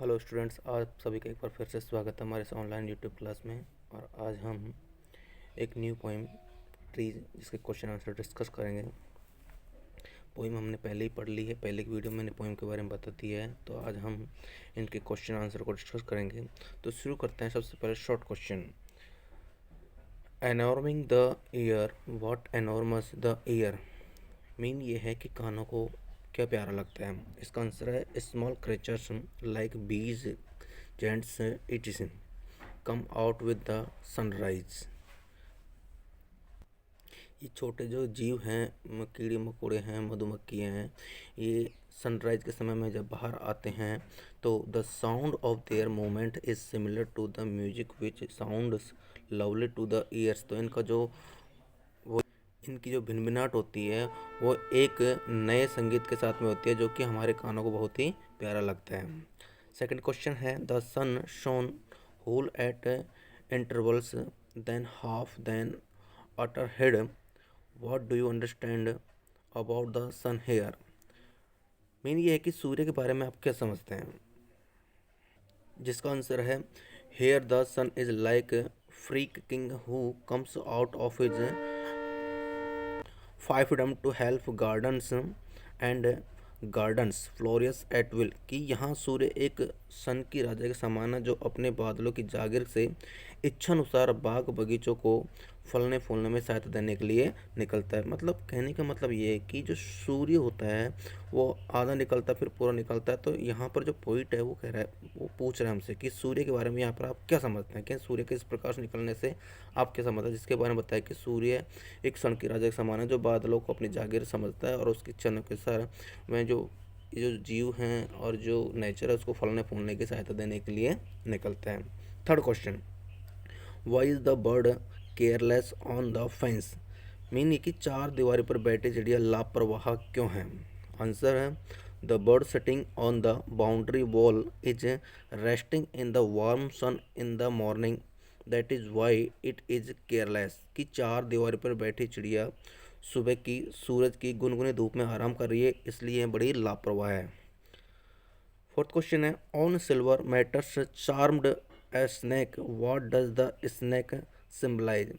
Hello students, आप सभी का एक बार फिर से स्वागत है हमारे इस ऑनलाइन यूट्यूब क्लास में। और आज हम एक न्यू पोइम ट्रीज जिसके क्वेश्चन आंसर डिस्कस करेंगे। पोइम हमने पहले ही पढ़ ली है, पहले की वीडियो में मैंने पोइम के बारे में बता दिया है, तो आज हम इनके क्वेश्चन आंसर को डिस्कस करेंगे। तो शुरू करते हैं। सबसे पहले short question, adorning the year, what adorns the year. Mean ये है कि कानों को क्या प्यारा लगता है। इसका आंसर है स्मॉल क्रिएचर्स लाइक बीज gents it's come out with the sunrise. ये छोटे जो जीव हैं, कीड़े मकोड़े हैं, मधुमक्खियाँ हैं, ये सनराइज के समय में जब बाहर आते हैं तो the sound of their movement is similar to the music which sounds lovely to the ears. तो इनकी जो भिनभिनाहट होती है वो एक नए संगीत के साथ में होती है, जो कि हमारे कानों को बहुत ही प्यारा लगता है। सेकंड क्वेश्चन है, the sun shone whole at intervals then half then utter head, what do you understand about the sun here. Mean ये है कि सूर्य के बारे में आप क्या समझते हैं, जिसका आंसर है here the sun is like freak king who comes out of his fiefdom to help gardens and gardens flourish at will. कि यहाँ सूर्य एक सन की राजा के समान है, जो अपने बादलों की जागीर से इच्छानुसार बाग बगीचों को फलने फूलने में सहायता देने के लिए निकलता है। मतलब कहने का मतलब ये है कि जो सूर्य होता है वो आधा निकलता है फिर पूरा निकलता है। तो यहाँ पर जो पोइट है वो कह रहा है, वो पूछ रहा है हमसे कि सूर्य के बारे में यहाँ पर आप क्या समझते हैं, कि सूर्य के इस प्रकाश निकलने से आप क्या समझते हैं, जिसके बारे में बताया कि सूर्य एक सन की राजा के समान है, जो बादलों को अपनी जागीर समझता है और उसकी इच्छा के साथ में जो जीव हैं और जो नेचर है उसको फलने फूलने की सहायता देने के लिए निकलता है। Third question, why is the bird careless on the fence. Mean कि चार दीवारी पर बैठी चिड़िया लापरवाह क्यों है। आंसर है the bird sitting on the boundary wall is resting in the warm sun in the morning, that is why it is careless. कि चार दीवारी पर बैठी चिड़िया सुबह की सूरज की गुनगुनी धूप में आराम कर रही है, इसलिए बड़ी लापरवाह है। फोर्थ क्वेश्चन है, on silver matters charmed a snake, what does the snake symbolise.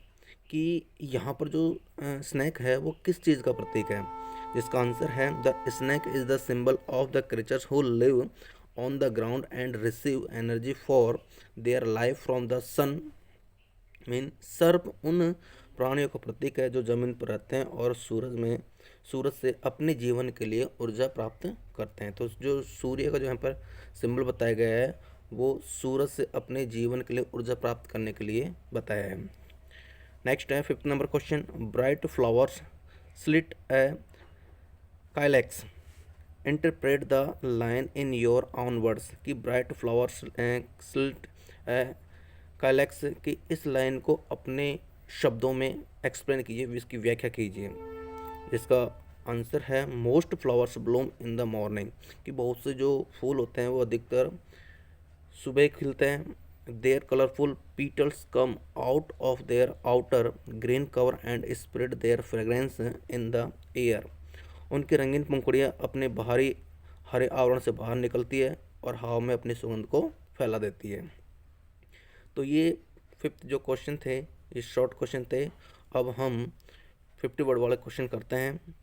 कि यहाँ पर जो स्नैक है वो किस चीज़ का प्रतीक है, जिसका आंसर है the snake is the symbol of the creatures who live on the ground and receive energy for their life from the sun. Mean सर्प उन प्राणियों का प्रतीक है जो जमीन पर रहते हैं और सूरज से अपने जीवन के लिए ऊर्जा प्राप्त करते हैं। तो जो सूर्य का जो यहाँ पर सिंबल बताया गया है वो सूरज से अपने जीवन के लिए ऊर्जा प्राप्त करने के लिए बताया है। नेक्स्ट है fifth number question, bright flowers slit a calyx, interpret the line in your own words. की ब्राइट फ्लावर्स स्लिट काइलेक्स की इस लाइन को अपने शब्दों में एक्सप्लेन कीजिए, इसकी व्याख्या कीजिए। इसका आंसर है most flowers Bloom in the morning. कि बहुत से जो फूल होते हैं वो अधिकतर सुबह खिलते हैं। Their colourful petals come out of their outer green cover and spread their fragrance in the air. उनकी रंगीन पंखुड़ियाँ अपने बाहरी हरे आवरण से बाहर निकलती है और हवा में अपनी सुगंध को फैला देती है। तो ये फिफ्थ जो क्वेश्चन थे ये शॉर्ट क्वेश्चन थे। अब हम 50 वर्ड वाले क्वेश्चन करते हैं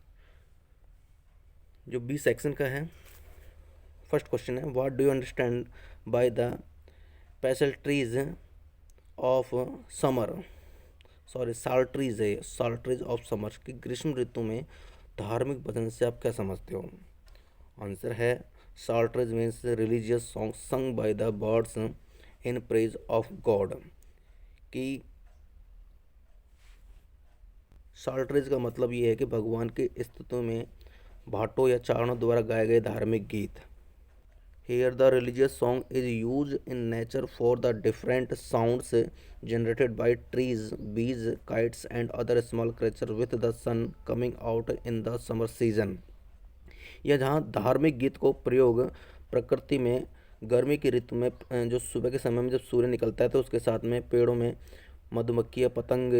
जो बी सेक्शन का है। फर्स्ट क्वेश्चन है, what do you understand by the psalteries of summer. Sorry, psalteries है, साल्ट्रीज ऑफ समर। की ग्रीष्म ऋतु में धार्मिक भजन से आप क्या समझते हो। आंसर है psalteries means religious song sung by the birds in praise of God. कि साल्ट्रीज का मतलब ये है कि भगवान की स्तुति में भाटों या चारणों द्वारा गाए गए धार्मिक गीत। Here the religious song is use in nature for the different sounds generated by trees bees kites and other small creature with the sun coming out in the summer season. या जहाँ धार्मिक गीत को प्रयोग प्रकृति में गर्मी की ऋतु में जो सुबह के समय में जब सूर्य निकलता है तो उसके साथ में पेड़ों में मधुमक्खियाँ, पतंग,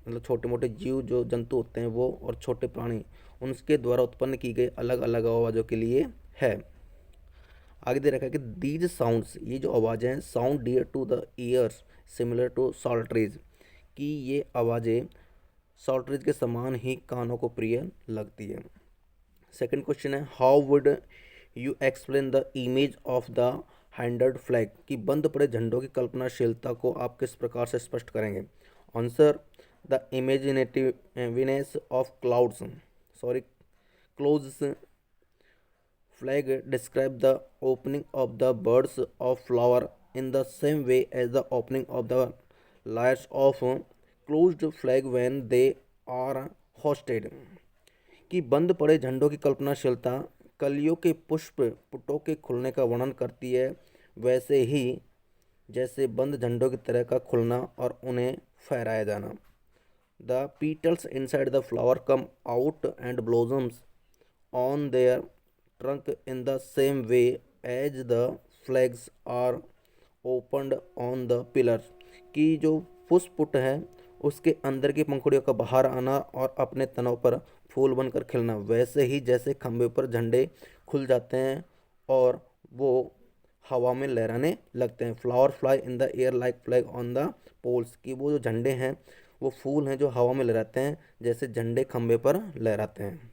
मतलब छोटे मोटे जीव जो जंतु होते हैं वो, और छोटे प्राणी, उनके द्वारा उत्पन्न की गई अलग अलग आवाज़ों के लिए है। आगे दे रखा है कि दीज साउंड्स, ये जो आवाज़ें हैं, sound dear to the ears similar to psalteries, कि ये आवाज़ें सॉल्ट्रीज के समान ही कानों को प्रिय लगती है। सेकंड क्वेश्चन है, how would you explain the image of the handed flag, कि बंद पड़े झंडों की कल्पनाशीलता को आप किस प्रकार से स्पष्ट करेंगे। Answer, the imaginativeness of clouds sorry close flag describe the opening of the buds of flower in the same way as the opening of the layers of closed flag when they are hosted, कि बंद पड़े झंडों की कल्पनाशीलता कलियों के पुष्प पुटों के खुलने का वर्णन करती है, वैसे ही जैसे बंद झंडों की तरह का खुलना और उन्हें फहराया जाना। The petals inside the flower come out and blossoms on their trunk in the same way as the flags are opened on the pillars, कि जो पुष्प है उसके अंदर की पंखुड़ियों का बाहर आना और अपने तनों पर फूल बनकर खिलना, वैसे ही जैसे खंभे पर झंडे खुल जाते हैं और वो हवा में लहराने लगते हैं। Flower fly in the air like flag on the poles, कि वो जो झंडे हैं वो फूल हैं जो हवा में लहराते हैं जैसे झंडे खंभे पर लहराते हैं।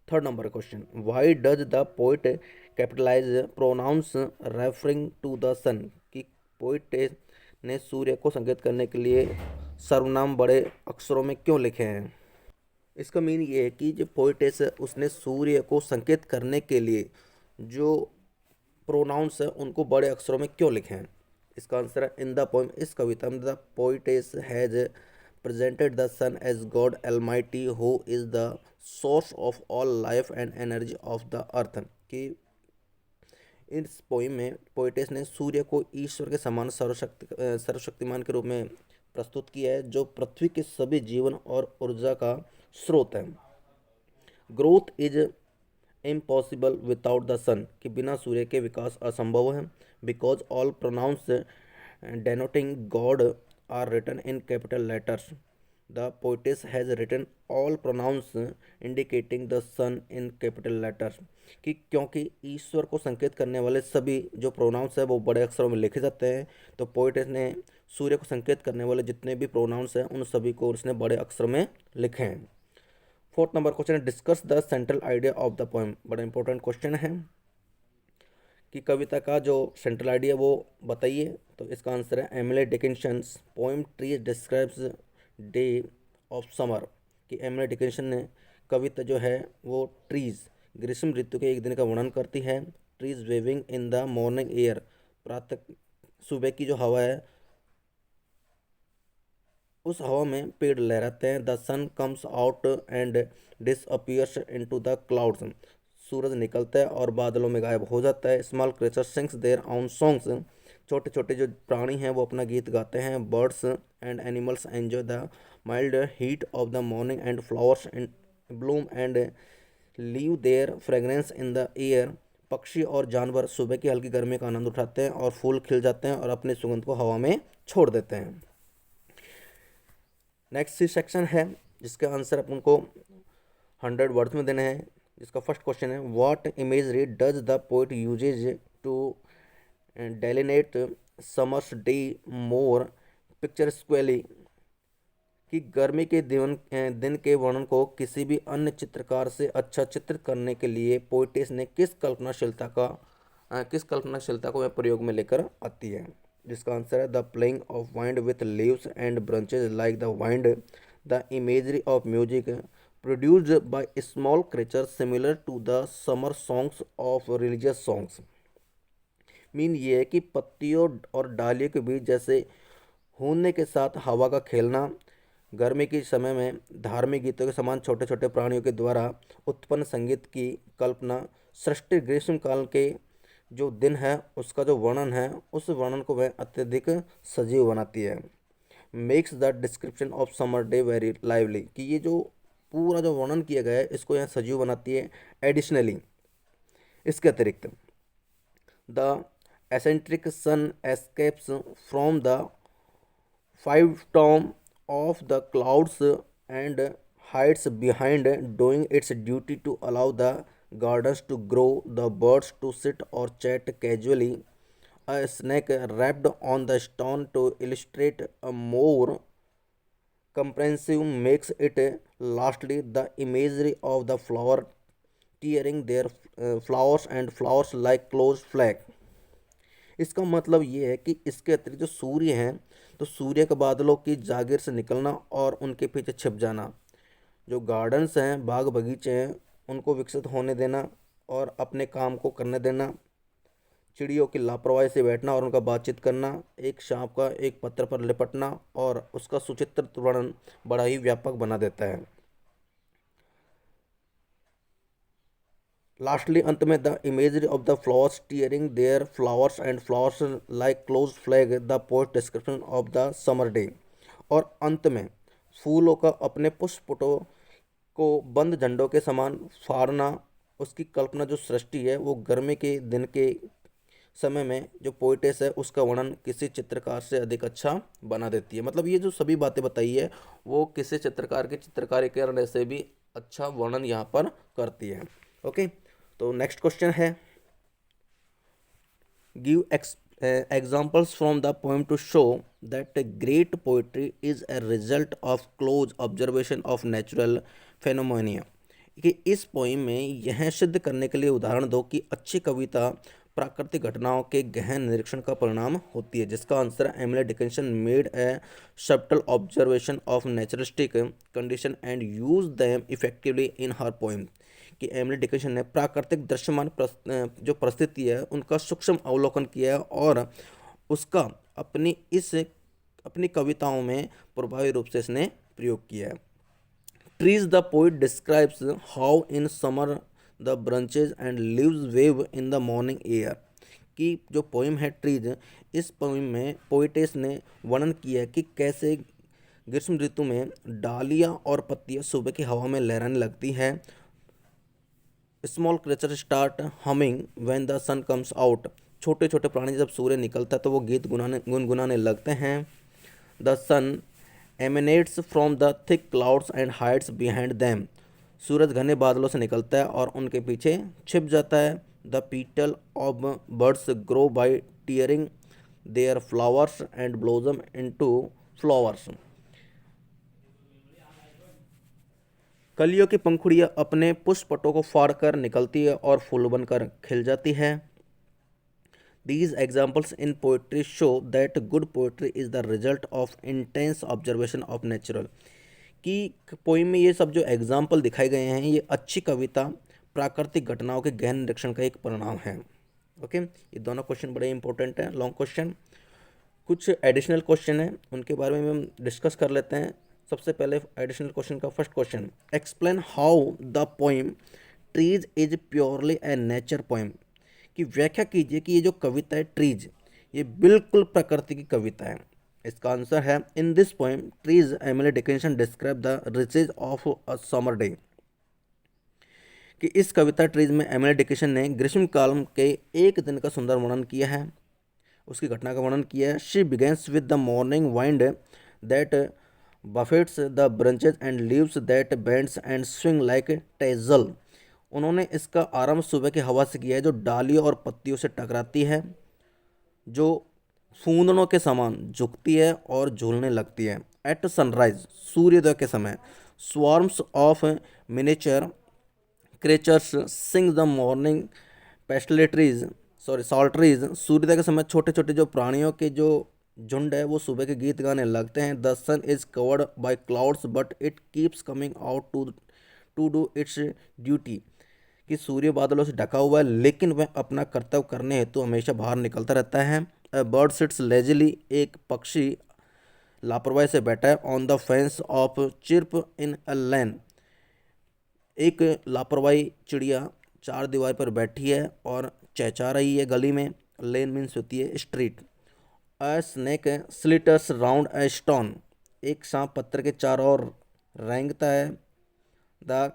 Third number question, why does the poet capitalize pronouns referring to the sun, कि पोइट ने सूर्य को संकेत करने के लिए सर्वनाम बड़े अक्षरों में क्यों लिखे हैं। इसका मीन ये है कि जो पोइटेस है उसने सूर्य को संकेत करने के लिए जो प्रोनाउंस है उनको बड़े अक्षरों में क्यों लिखे हैं। इसका आंसर है, इन द पोइम, इस कविता में the poetess has presented the sun as God Almighty who is the source of all life and energy of the earth, कि इस पोइम में पोइटेस ने सूर्य को ईश्वर के समान सर्वशक्तिमान के रूप में प्रस्तुत किया है जो पृथ्वी के सभी जीवन और ऊर्जा का स्रोत है। Growth is impossible without the sun, कि बिना सूर्य के विकास असंभव है। Because all pronouns denoting God are written in capital letters, the poetess has written all pronouns indicating the sun in capital letters, कि क्योंकि ईश्वर को संकेत करने वाले सभी जो प्रोनाउंस है वो बड़े अक्षरों में लिखे जाते हैं, तो पोइटेस ने सूर्य को संकेत करने वाले जितने भी प्रोनाउंस हैं उन सभी को उसने बड़े अक्षरों में लिखे हैं। फोर्थ नंबर क्वेश्चन है, discuss the central idea of the poem, बड़ा इंपॉर्टेंट क्वेश्चन है कि कविता का जो सेंट्रल आइडिया वो बताइए। तो इसका आंसर है, Emily Dickinson's poem trees describes day of summer, कि एमिली डिकिंसन ने कविता जो है वो ट्रीज ग्रीष्म ऋतु के एक दिन का वर्णन करती है। Trees waving in the morning air, प्रातः सुबह की जो हवा है उस हवा में पेड़ लहराते हैं। The sun comes out and disappears into the clouds, सूरज निकलता है और बादलों में गायब हो जाता है। Small creature sings their own songs, छोटे छोटे जो प्राणी हैं वो अपना गीत गाते हैं। Birds and animals enjoy the mild heat of the morning and flowers in bloom and leave their fragrance in the air, पक्षी और जानवर सुबह की हल्की गर्मी का आनंद उठाते हैं और फूल खिल जाते हैं और अपनी सुगंध को हवा में छोड़ देते हैं। नेक्स्ट सेक्शन है जिसका आंसर अपन को 100 वर्ड्स में देने हैं, जिसका फर्स्ट क्वेश्चन है, what imagery does the poet uses to delineate summer's day more picturesquely, कि गर्मी के दिन के वर्णन को किसी भी अन्य चित्रकार से अच्छा चित्रित करने के लिए पोइटेस ने किस कल्पनाशीलता को प्रयोग में लेकर आती है। जिसका आंसर है, the playing of wind with leaves and branches like the wind, the imagery of music produced by small creatures similar to the summer songs of religious songs, mean ये है कि पत्तियों और डालियों के बीच जैसे होने के साथ हवा का खेलना, गर्मी के समय में धार्मिक गीतों के समान छोटे छोटे प्राणियों के द्वारा उत्पन्न संगीत की कल्पना सृष्टि ग्रीष्म काल के जो दिन है उसका जो वर्णन है उस वर्णन को वह अत्यधिक सजीव बनाती है। Makes the description of summer day very lively, कि ये जो पूरा जो वर्णन किया गया है इसको यहाँ सजीव बनाती है। एडिशनली, इसके अतिरिक्त, the eccentric sun escapes from the five tom of the clouds and hides behind doing its duty to allow the gardens to grow, the birds to sit or chat casually, a snake wrapped on the stone to illustrate a more comprehensive makes it lastly the imagery of the flower tearing their flowers and flowers like closed flag। इसका मतलब ये है कि इसके अतिरिक्त जो सूर्य हैं तो सूर्य के बादलों की जागीर से निकलना और उनके पीछे छिप जाना, जो गार्डन्स हैं बाग बगीचे हैं उनको विकसित होने देना और अपने काम को करने देना, चिड़ियों की लापरवाही से बैठना और उनका बातचीत करना, एक सांप का एक पत्थर पर लिपटना और उसका सुचित्र वर्णन बड़ा ही व्यापक बना देता है। लास्टली अंत में the imagery of the flowers tearing their flowers and flowers like close flag the poet description of the summer day. और अंत में फूलों का अपने पुष्पपुटों को बंद झंडों के समान फाड़ना, उसकी कल्पना जो सृष्टि है वो गर्मी के दिन के समय में जो पोइटेस है उसका वर्णन किसी चित्रकार से अधिक अच्छा बना देती है। मतलब ये जो सभी बातें बताई है वो किसी चित्रकार की चित्रकारी करने से भी अच्छा वर्णन यहाँ पर करती है। ओके, तो नेक्स्ट क्वेश्चन है, give examples from the poem to show that great poetry is a result of close observation of natural phenomena। कि इस पोइम में यह सिद्ध करने के लिए उदाहरण दो कि अच्छी कविता प्राकृतिक घटनाओं के गहन निरीक्षण का परिणाम होती है, जिसका answer Emily Dickinson made a subtle observation of naturalistic condition and use them effectively in her poem. कि एमिली डिकिंसन ने प्राकृतिक दृश्यमान जो परिस्थिति है उनका सूक्ष्म अवलोकन किया है और उसका अपनी कविताओं में प्रभावी रूप से इसने प्रयोग किया है। Trees the poet describes how in summer the branches and leaves wave in the morning air. की जो पोइम है ट्रीज, इस पोइम में पोइटेस ने वर्णन किया है कि कैसे ग्रीष्म ऋतु में डालियाँ और पत्तियाँ सुबह की हवा में लहराने लगती है। Small creature start humming when the sun comes out. छोटे छोटे प्राणी जब सूर्य निकलता है तो वो गीत गुनगुनाने लगते हैं। The sun emanates from the thick clouds and hides behind them. सूरज घने बादलों से निकलता है और उनके पीछे छिप जाता है। The petal of birds grow by tearing their flowers and blossom into flowers. कलियों की पंखुड़ियाँ अपने पुष्पपटों को फाड़कर निकलती है और फूल बनकर खिल जाती है। These examples in poetry show that good poetry is the result of intense observation of natural। कि पोइम में ये सब जो एग्जाम्पल दिखाए गए हैं ये अच्छी कविता प्राकृतिक घटनाओं के गहन निरीक्षण का एक परिणाम है। ओके, ये दोनों क्वेश्चन बड़े इंपॉर्टेंट हैं, लॉन्ग क्वेश्चन। कुछ एडिशनल क्वेश्चन हैं उनके बारे में हम डिस्कस कर लेते हैं। सबसे पहले एडिशनल क्वेश्चन का first question, explain how the poem trees is purely A nature poem. की व्याख्या कीजिए कि ये जो कविता है ट्रीज ये बिल्कुल प्रकृति की कविता है। इसका आंसर है, in this poem trees Emily Dickinson describe the riches of a summer day. कि इस कविता ट्रीज में एमिली डिकिंसन ने ग्रीष्मकाल के एक दिन का सुंदर वर्णन किया है, उसकी घटना का वर्णन किया है। She begins with the morning wind that buffets the branches and leaves that bends and swing like tassel. उन्होंने इसका आरंभ सुबह की हवा से किया है जो डालियों और पत्तियों से टकराती है, जो फूंदनों के समान झुकती है और झूलने लगती है। एट सनराइज, सूर्योदय के समय, swarms of miniature creatures sing the morning psalteries psalteries. सूर्योदय के समय छोटे छोटे जो प्राणियों के जो झुंड है वो सुबह के गीत गाने लगते हैं। The sun is covered by clouds but it keeps coming out to do its duty. कि सूर्य बादलों से ढका हुआ है लेकिन वह अपना कर्तव्य करने हेतु हमेशा बाहर निकलता रहता है। अ बर्ड सिट्स लेजली, एक पक्षी लापरवाही से बैठा है। On the fence of chirp in a lane, एक लापरवाही चिड़िया चार दीवार पर बैठी है और चहचा रही है गली में। लेन मीन्स होती है street. A snake slithers round a stone, एक सांप पत्थर के चारों ओर रेंगता है। The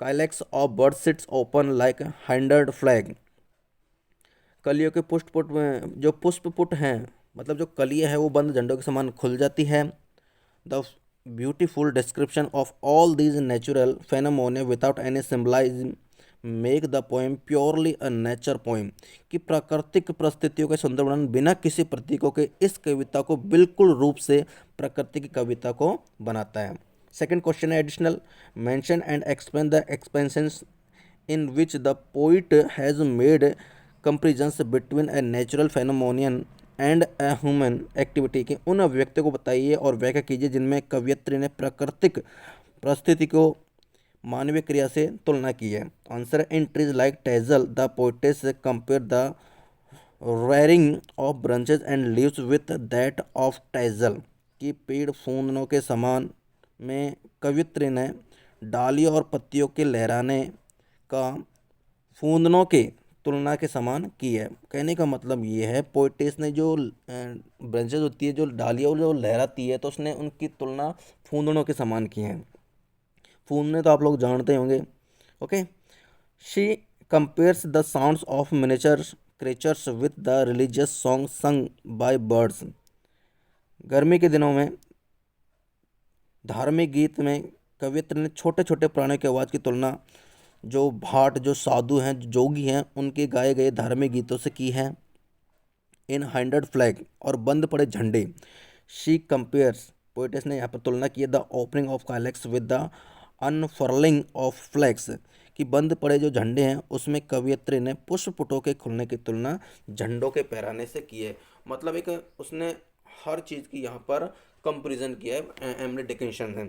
calyx of bird sits open like handed flag, कलियों के पुष्पपुट में जो पुष्पपुट हैं मतलब जो कलियाँ हैं वो बंद झंडों के समान खुल जाती है। The beautiful description of all these natural phenomena without any symbolism make the poem purely a nature poem, कि प्राकृतिक परिस्थितियों के सुंदर वर्णन बिना किसी प्रतीकों के इस कविता को बिल्कुल रूप से प्रकृति की कविता को बनाता है। सेकंड क्वेश्चन है additional, mention and explain the expansions in which the poet has made comparisons between a natural phenomenon and a human activity, कि उन अभिव्यक्तियों को बताइए और व्याख्या कीजिए जिनमें कवयित्री ने प्राकृतिक परिस्थिति को मानवीय क्रिया से तुलना की है। Answer, in trees like tassel the poetess compare the rearing of branches and leaves with that of tassel, कि पेड़ फूंदनों के समान में कवियत्री ने डालियों और पत्तियों के लहराने का फूंदनों के तुलना के समान की है। कहने का मतलब ये है, पोइटेस ने जो ब्रांचेज होती है, जो डालियाँ जो लहराती है, तो उसने उनकी तुलना फूंदनों के समान की है। फूंदने तो आप लोग जानते होंगे। Okay, she compares the sounds of miniature creatures with the religious song sung bye birds, गर्मी के दिनों में धार्मिक गीत में कवियत्री ने छोटे छोटे प्राणियों की आवाज़ की तुलना जो भाट, जो साधु हैं, जो जोगी हैं, उनके गाए गए धार्मिक गीतों से की है। इन हैंडेड फ्लैग, और बंद पड़े झंडे, शी कंपेयर्स, पोइटेस ने यहाँ पर तुलना की है the opening of calyx with the unfurling of flags, कि बंद पड़े जो झंडे हैं उसमें कवियत्री ने पुष्प पुटों के खुलने की तुलना झंडों के फहराने से की है। मतलब एक उसने हर चीज़ की यहाँ पर कंपेरिजन किया है एमिली डिकिंसन ने।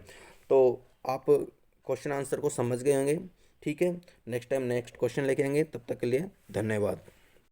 तो आप क्वेश्चन आंसर को समझ गए होंगे। ठीक है, नेक्स्ट टाइम नेक्स्ट क्वेश्चन लेके आएंगे, तब तक के लिए धन्यवाद।